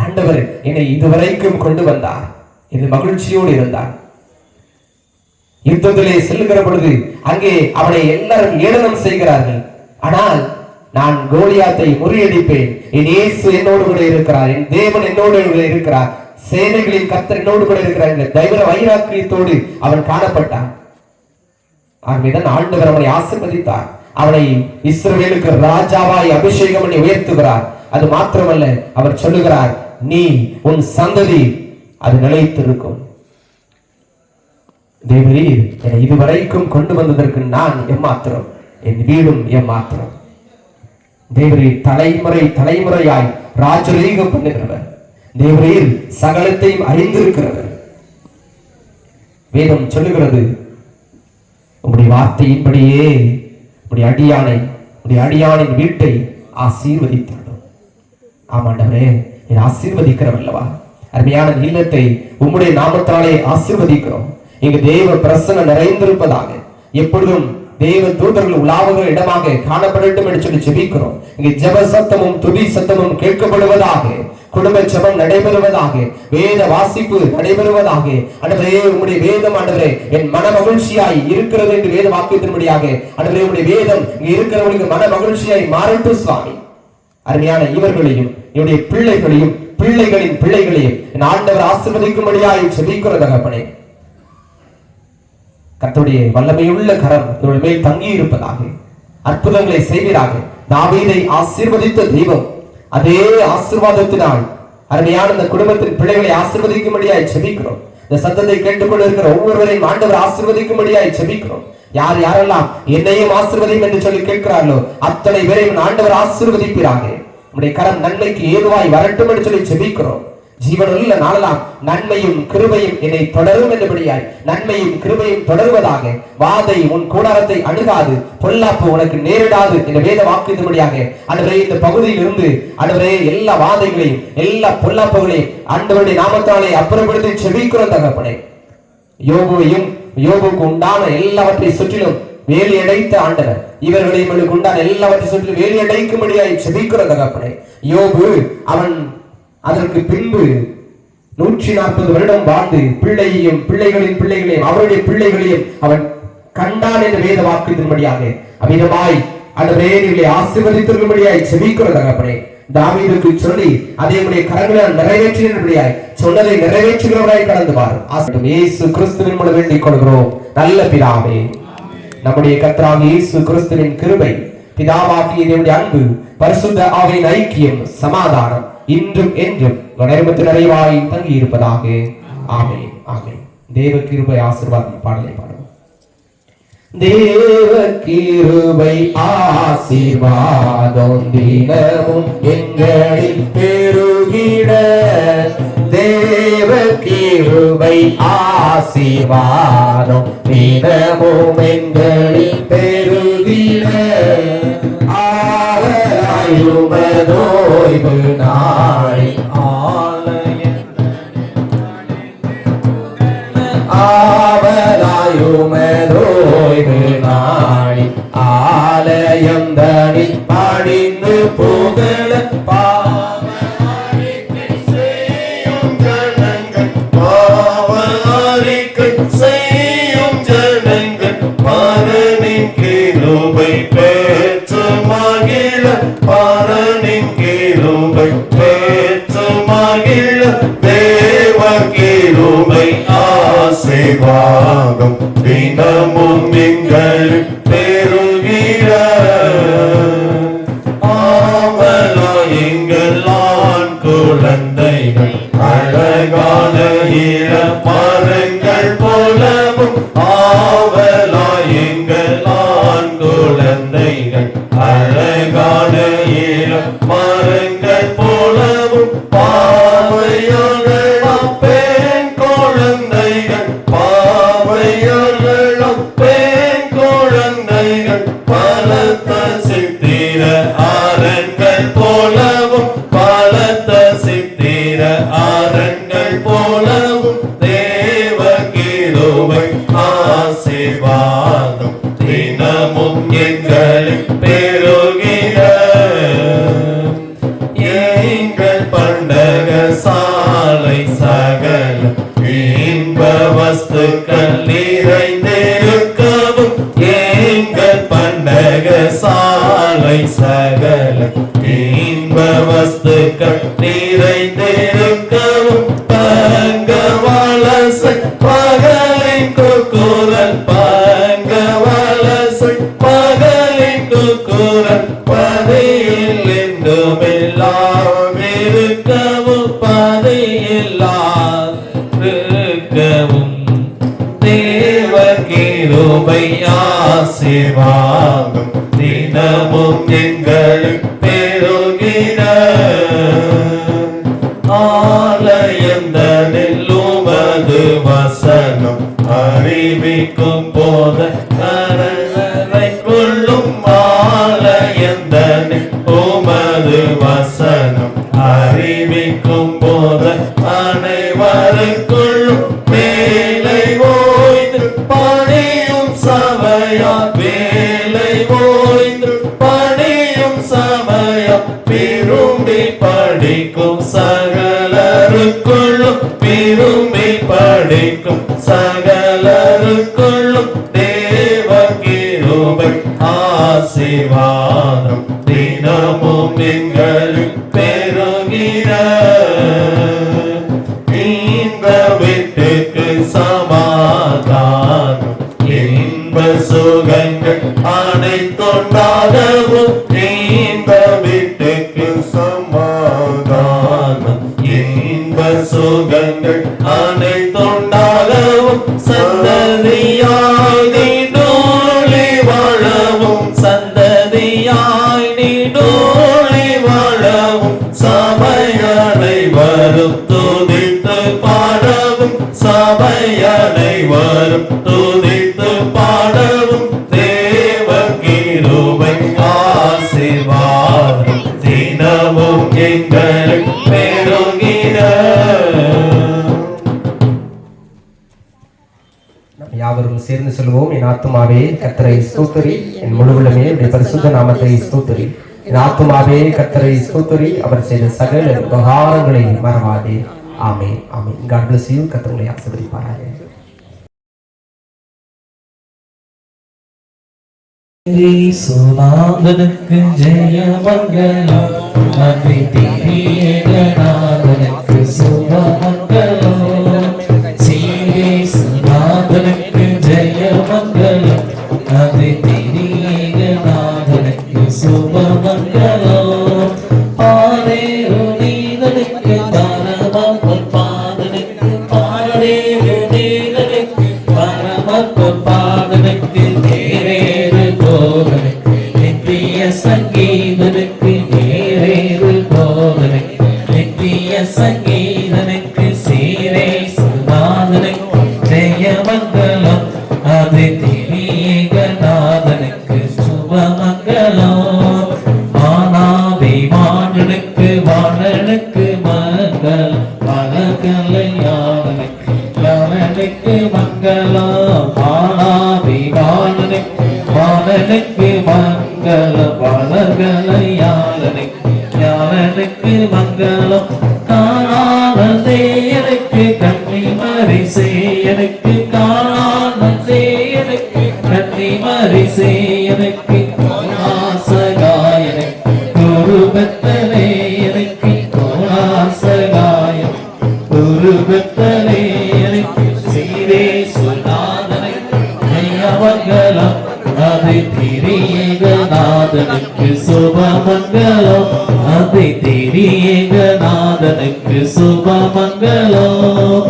Speaker 1: ஆண்டவர் என்னை இதுவரைக்கும் கொண்டு வந்தார் என்று மகிழ்ச்சியோடு இருந்தார். யுத்தத்திலே செல்லுகிற பொழுது அங்கே அவனை எல்லாரும் ஏளனம் செய்கிறார்கள். ஆனால் நான் கோலியாத்தை முறியடிப்பேன், என் இயேசு என்னோடு கூட இருக்கிறார், என் தேவன் என்னோடு கூட இருக்கிறார், சேனைகளின் கர்த்தரினோடு கூட இருக்கிறாங்க. தைவர வைராக்கியத்தோடு அவன் காணப்பட்டான். ஆகவேதான் ஆண்டவர் அவனை ஆசீர்வதித்தார். அவனை இஸ்ரவேலுக்கு ராஜாவாய் அபிஷேகம் பண்ணி உயர்த்துகிறார். அது மாத்திரமல்ல, அவர் சொல்லுகிறார், நீ உன் சந்ததி அது நிலைத்திருக்கும். தேவரீர் என்னை இதுவரைக்கும் கொண்டு வந்ததற்கு நான் எம்மாத்திரம், என் வீடும் எம்மாத்திரம். தேவரீர் தலைமுறை தலைமுறையாய் ராஜரீகம் பண்ணுகிறவர். தேவரீர் சகலத்தையும் அறிந்திருக்கிறவர். வேதம் சொல்லுகிறது, உம்முடைய வார்த்தையின்படியே உம்முடைய அடியானின் வீட்டை ஆசீர்வதித்தாடும். ஆமாண்டவரே, நீ ஆசீர்வதிக்கிறவல்லவா? அருமையான இல்லத்தை உம்முடைய நாமத்தாலே ஆசீர்வதிக்கிறோம். இங்கு தேவ பிரசன்னம் நிறைந்திருப்பதாக, எப்பொழுதும் தேவ தூதர்கள் உலாவுகிற இடமாக காணப்படட்டும் என்று சொல்லி ஜெபிக்கிறோம். இங்கு ஜெப சத்தமும் துதி சத்தமும் கேட்கப்படுவதாக, குடும்ப ஜெபம் நடைபெறுவதாக, வேத வாசிப்பு நடைபெறுவதாக. ஆண்டவரே, உம்முடைய வேதம் ஆண்டவரே என் மன மகிழ்ச்சியாய் இருக்கிறது என்று வேத வாக்கியத்தின்படியாக ஆண்டவரே உம்முடைய வேதம் இங்கு இருக்கிறவர்களுக்கு மன மகிழ்ச்சியாய் மாறட்டும் சுவாமி. அருமையான இவர்களையும் என்னுடைய பிள்ளைகளையும் பிள்ளைகளின் பிள்ளைகளையும் என் ஆண்டவர் ஆசீர்வதிக்கும்படியாய் ஜெபிக்கிற தகப்பனே, கர்த்தருடைய வல்லமையுள்ள கரம் இவர்கள் மேல் தங்கி இருப்பதாக, அற்புதங்களை செய்வீராக. தாவீதை ஆசீர்வதித்த தெய்வம் அதே ஆசீர்வாதத்தினால் அருமையான இந்த குடும்பத்தின் பிள்ளைகளை ஆசீர்வதிக்கும்படியாய் ஜெபிக்கிறோம். இந்த சத்தத்தை கேட்டுக்கொண்டு இருக்கிற ஒவ்வொருவரையும் ஆண்டவர் ஆசீர்வதிக்கும்படியாய் ஜெபிக்கிறோம். யார் யாரெல்லாம் என்னையும் ஆசீர்வதியும் என்று சொல்லி கேட்கிறார்களோ அத்தனை பேரையும் ஆண்டவர் ஆசீர்வதிப்பீராக. உம்முடைய கரம் நன்மைக்கு ஏதுவாய் வரட்டும் என்று சொல்லி ஜெபிக்கிறோம். ஜீவனுள்ள நாளெல்லாம் நன்மையும் கிருபையும் என்னை தொடரும் என்றபடியாய் நன்மையும் கிருபையும் தொடருவதாக. வாதை உன் கூடாரத்தை அணுகாது, பொல்லாப்பு உனக்கு நேரிடாது என்ற வேத வாக்குறுதிபடியாக ஆண்டவரே இந்த பகுதியில் இருந்து ஆண்டவரே எல்லா வாதைகளையும் எல்லா பொல்லாப்புகளையும் ஆண்டவருடைய நாமத்தாலே அப்புறப்படுத்தி செபிக்கிறோம் தகப்பனே. யோபுக்கு உண்டான எல்லாவற்றை சுற்றிலும் வேலி அடைத்த ஆண்டவர் இவர்களையும் உண்டான எல்லாவற்றை சுற்றிலும் வேலி அடைக்கும்படியாய் செபிக்கிறோம் தகப்பனே. யோபு அவன் அதற்கு பின்பு 140 வருடம் வாழ்ந்து பிள்ளையையும் பிள்ளைகளின் பிள்ளைகளையும் அவருடைய பிள்ளைகளையும் அவன் கண்டான் என்ற வேத வாக்குறுதியின்படியாக அமிதமாய் ஆண்டவரே ஆசீர்வதித்திருக்கும்படியாய் செபிக்கிற தகப்பனே. தாவீதுக்கு சொல்லி அதை உடைய கரங்களால் நிறைவேற்றினபடியாய் சொன்னதை நிறைவேற்றுகிறவராய் கடந்து பார். இயேசு கிறிஸ்துவின் மூலம் வேண்டிக் கொள்கிறோம் நல்ல பிதாவே. நம்முடைய கர்த்தராகிய இயேசு கிறிஸ்துவின் கிருபை, பிதாவாகிய தேவனுடைய அன்பு, பரிசுத்த ஆவியின் ஐக்கியம், சமாதானம் இன்றும் என்றும் நிறைமத்து நிறைவாய் தங்கி இருப்பதாக. ஆமென் ஆமென். தேவ கிருபை ஆசீர்வாதம் பாடலை பாடுவோம். தேவ கிருபை ஆசீர்வாதம் தினமும் எங்களில் பெருகிட, தேவ கிருபை ஆசீர்வாதம் தினமும் எங்களில் பெருகிட, ஆவலாயுமதோய்வு நாளில் ஆவலாயுமதோய்வு நாளில் ஆலயம் தனில் படிந்து புகழ பாவரிக்கை செய்யும் ஜனங்கள், பாவரிக்கை செய்யும் ஜனங்கள் பரனின் கிருபை பெற்று மகிழ, பரனின் கிருபை பெற்று மகிழ, தேவ கிருபை ஆசீர்வாதம் தினமும் எங்கள் பெருகிற, ஆவலா எங்கள் ஆண் குழந்தைகள் அழகான இளமரங்கள் போலவும், ஆவலா எங்கள் ஆண் குழந்தைகள் அழகான இளமரங்கள் போலவும், பாவையாளம் பெண் குழந்தைகள், பாவையாளம் பெண் குழந்தைகள் பலத்த சித்திர அரண்கள் போலவும், பலத்த சித்திர அரண்கள் போலவும், தேவ கிருபை ஆசீர்வாதம் தினமும் எங்களில் பெருகிற, எங்கள் பண்டக சாலை சகல இன்ப வஸ்துக்கள் நிறைந்திருக்கவும், எங்கள் பண்டக சாலை சகல இன்ப வஸ்துக்கள் நிறைந்திருக்கவும்,
Speaker 3: ஆசீர்வாதம் தினமும் எங்களுக்கு பெருகிட ஆலயந்தனில் உமது வசனம் அறிவிக்கும் போத கரங்களை கொள்ளும் ஆலயந்தனில் உமது வசனம் அறிவிக்கும் போத அனைவருக்குள்ளும் வேலை ஓய்ந்து பணியும் சபையா வேலை ஓய்ந்து பணியும் சபையா விரும்பி படிக்கும் சகலருக்குள்ளும் விரும்பி படிக்கும் சகலருக்குள்ளும் தேவ கிருபை ஆசீர்வாதம் தினமும் எங்களுக்கு பெருகிட இந்த வீட்டுக்கு சமாதானம் இன்ப சுகங்கள் அனைத்துண்டாகவும் இந்த வீட்டுக்கு சமாதானம் இன்ப சுகங்கள் அனைத்துண்டாகவும் சந்ததியாய் நீடூழி வாழவும் சந்ததியாய் நீடூழி வாழவும் சபையனை வரும் துதித்து பாடவும் சபையனை வரும் துதித்து பாடவும் தேவ கிருபை ஆசீர்வாதம் தினமும் எங்களுக்கு பெருகிட.
Speaker 1: நாம் யாவரும் சேர்ந்து சொல்வோம். என் ஆத்துமாவே கர்த்தரை ஸ்தோத்திரி, என் முழு உள்ளமே அவருடைய பரிசுத்த நாமத்தை ஸ்தோத்திரி. என் ஆத்துமாவே கர்த்தரை ஸ்தோத்திரி, அவர் செய்த சகல உபகாரங்களை மறவாதே. ஆமென், ஆமென். God bless you. கர்த்தர் உங்களை ஆசீர்வதிப்பாராக.
Speaker 2: சுனாதனுக்கு ஜெய மங்களம், அதிதீயகநாதனுக்கு சுப மங்களம். சீரே சுனாதனுக்கு ஜெய மங்களம், அதிதீயகநாதனுக்கு சுப மங்களம். பாரேரு நீதனுக்கு பரமபாதனுக்கு பாரேரு நீதனுக்கு பரமபாதனுக்கு தேரேறு போதனுக்கு நித்திய சங்கீதனுக்கு நேரேறு போதனுக்கு நித்திய சங்கீதனுக்கு சீரே சுநாதனுக்கு ஜெயமங்கலம் அது திரியேகநாதனுக்கு சுபமங்கலம். ஆனாபிமானனுக்கு வாணனுக்கு மங்களம் மலகலையானனுக்கு யானனுக்கு மங்களம். ஆனாபிமானனுக்கு வாணனுக்கு மங்களம் வளர்கலையாளனுக்கு ஞானனுக்கு மங்களம். காணாத சேயனுக்கு கன்னிமரி சேயனுக்கு காணாத சேயனுக்கு கன்னிமரி சேயனுக்கு கோணாசகாயனுக்கு குருபத்தலேயனுக்கு கோணாசகாயன் குருபத்தலேயனுக்கு சீரே சுநாதனுக்கு ஜெயமங்கலம் அதை திரியேகநாதனுக்கு சுபமங்கலம் அதை திரியேகநாதனுக்கு சுபமங்கலம்.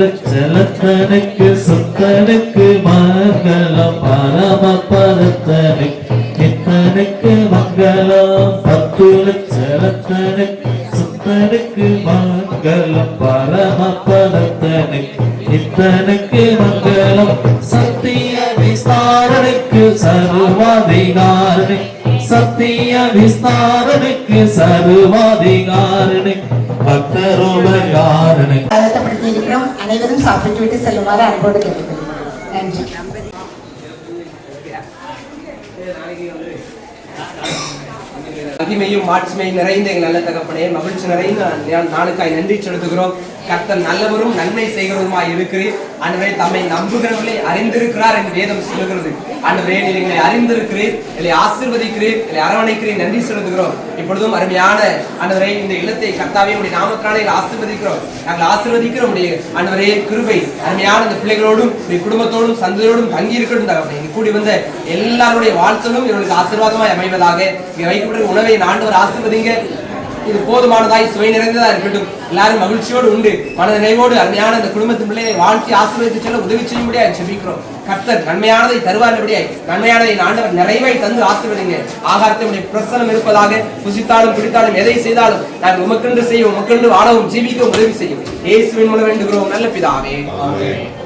Speaker 2: லட்சலத்தனுக்கு சுத்தனுக்கு மங்களம் பரமபதத்தனுக்கு எத்தனுக்கு மங்களம். 10 லட்சலத்தனுக்கு சுத்தனுக்கு மங்களம் பரமபதத்தனுக்கு எத்தனுக்கு மங்களம். சத்திய விஸ்தாரனுக்கு சர்வாதிகாரனுக்கு சத்திய விஸ்தாரனுக்கு சர்வாதிகாரனுக்கு பக்தரோபகாரனுக்கு
Speaker 5: இருக்கிறோம். அனைவரும் சாப்பிட்டு விட்டு செல்லுமாறு அன்போடு கேட்டுக்கொள்கிறோம். நன்றி.
Speaker 1: மகிமையும் மாட்சிமையும் நிறைந்த எங்கள் நல்ல தகப்பனே, மகிழ்ச்சி நிறைந்த நாளுக்காய் நன்றி செலுத்துகிறோம். கர்த்தர் நல்லவரும் நன்மை செய்கிறவருமாய் இருக்கிறேன். ஆண்டவரே, தம்மை நம்புகிறவர்களை அறிந்திருக்கிறார் என்று வேதம் சொல்லுகிறது. ஆண்டவரே, நீர் எங்களை அறிந்திருக்கிறேன், எங்களை ஆசீர்வதிக்கிறேன், எங்களை அரவணைக்கிறேன், நன்றி செலுத்துகிறோம். இப்பொழுதும் அருமையான ஆண்டவரே, இந்த இல்லத்தை கர்த்தாவே உடைய நாமத்தினாலே ஆசீர்வதிக்கிறோம். நாங்கள் ஆசீர்வதிக்கிறோம். உடைய ஆண்டவரே கிருபை அருமையான இந்த பிள்ளைகளோடும் குடும்பத்தோடும் சந்ததியோடும் தங்கி இருக்கட்டும் தகப்பனே. கூடி வந்த எல்லாருடைய வாழ்த்தலும் இவர்களுக்கு ஆசீர்வாதமாய் அமைவதாக. இங்கே வைக்கப்பட்ட உணவை ஆண்டவர் ஆசீர்வதிங்க. இது போதுமானதாய் சுவை நிறைந்ததா இருக்கட்டும். எல்லாரும் மகிழ்ச்சியோடு உண்டு மன நிறைவோடு அருமையான இந்த குடும்பத்தின் பிள்ளையை வாழ்த்தி ஆசீர்வதித்து செல்ல உதவி செய்யும்படியாய் ஜெபிக்கிறோம். கர்த்தர் நன்மையானதை தருவார்படியாய் நன்மையானதை ஆண்டவர் நிறைவை தந்து ஆசீர்வதிங்க. ஆகாரத்தை பிரசனம் இருப்பதாக புசித்தாலும் பிடித்தாலும் எதை செய்தாலும் நாங்கள் உமக்கென்று செய்வோம், உமக்கென்று வாழவும் ஜீவிக்கவும் உதவி செய்யும். இயேசுவின் மூலம் வேண்டுகிறோம் நல்ல பிதாவே. ஆமென்.